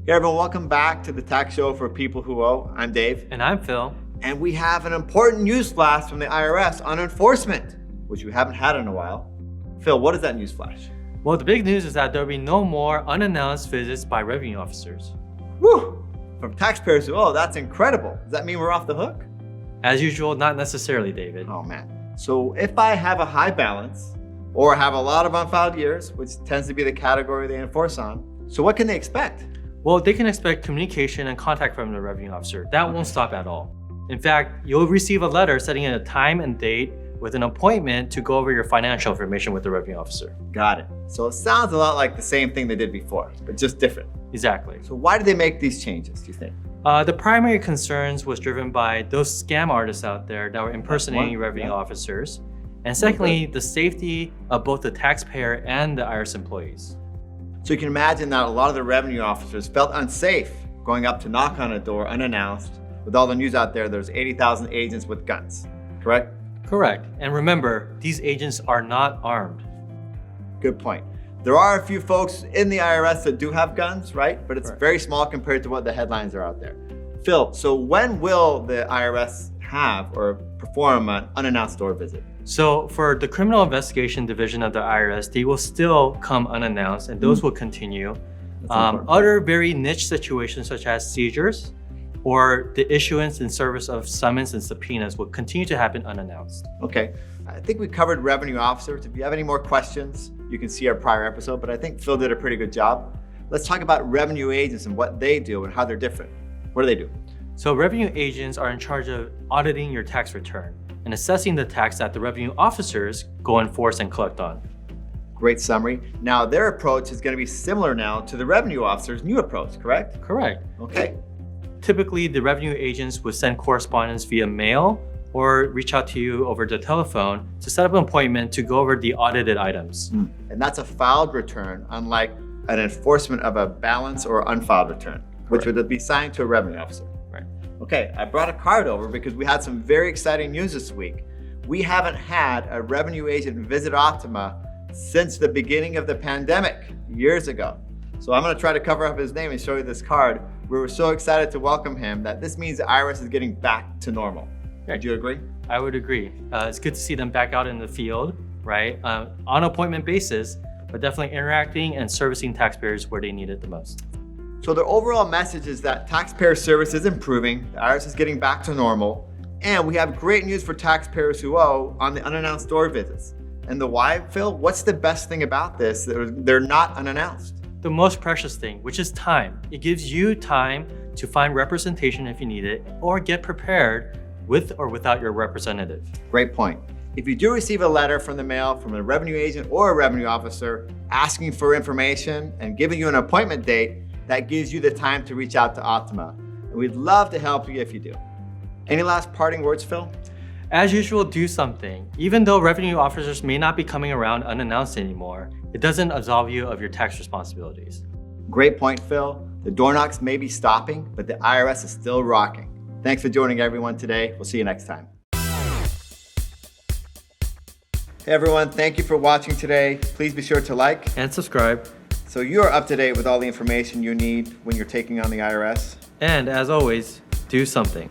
Hey everyone, welcome back to the tax show for people who owe. I'm Dave. And I'm Phil. And we have an important news flash from the IRS on enforcement, which we haven't had in a while. Phil, what is that news flash? Well, the big news is that there'll be no more unannounced visits by revenue officers. Woo! From taxpayers who owe, that's incredible. Does that mean we're off the hook? As usual, not necessarily, David. Oh man. So if I have a high balance or have a lot of unfiled years, which tends to be the category they enforce on, so what can they expect? Well, they can expect communication and contact from the revenue officer. That won't stop at all. In fact, you'll receive a letter setting a time and date with an appointment to go over your financial information with the revenue officer. Got it. So it sounds a lot like the same thing they did before, but just different. Exactly. So why did they make these changes, do you think? The primary concerns was driven by those scam artists out there that were impersonating revenue officers. And secondly, the safety of both the taxpayer and the IRS employees. So you can imagine that a lot of the revenue officers felt unsafe going up to knock on a door unannounced. With all the news out there, there's 80,000 agents with guns, correct? Correct. And remember, these agents are not armed. Good point. There are a few folks in the IRS that do have guns, right? But it's very small compared to what the headlines are out there. Phil, so when will the IRS have or perform an unannounced door visit? So for the criminal investigation division of the IRS, they will still come unannounced and those will continue. Other very niche situations such as seizures or the issuance and service of summons and subpoenas will continue to happen unannounced. Okay, I think we covered revenue officers. If you have any more questions, you can see our prior episode, but I think Phil did a pretty good job. Let's talk about revenue agents and what they do and how they're different. What do they do? So revenue agents are in charge of auditing your tax return and assessing the tax that the revenue officers go enforce and collect on. Great summary. Now their approach is going to be similar now to the revenue officer's new approach, correct? Correct. Okay. Typically, the revenue agents would send correspondence via mail or reach out to you over the telephone to set up an appointment to go over the audited items. And that's a filed return, unlike an enforcement of a balance or unfiled return, which would be signed to a revenue officer. Right. Okay, I brought a card over because we had some very exciting news this week. We haven't had a revenue agent visit Optima since the beginning of the pandemic, years ago. So I'm gonna try to cover up his name and show you this card. We were so excited to welcome him that this means the IRS is getting back to normal. Would you agree? I would agree. It's good to see them back out in the field, right? On appointment basis, but definitely interacting and servicing taxpayers where they need it the most. So the overall message is that taxpayer service is improving, the IRS is getting back to normal, and we have great news for taxpayers who owe on the unannounced door visits. And the why, Phil? What's the best thing about this? They're not unannounced. The most precious thing, which is time. It gives you time to find representation if you need it, or get prepared with or without your representative. Great point. If you do receive a letter from the mail from a revenue agent or a revenue officer asking for information and giving you an appointment date, that gives you the time to reach out to Optima. And we'd love to help you if you do. Any last parting words, Phil? As usual, do something. Even though revenue officers may not be coming around unannounced anymore, it doesn't absolve you of your tax responsibilities. Great point, Phil. The door knocks may be stopping, but the IRS is still rocking. Thanks for joining everyone today. We'll see you next time. Hey everyone, thank you for watching today. Please be sure to like And subscribe. so you're up to date with all the information you need when you're taking on the IRS. And as always, do something.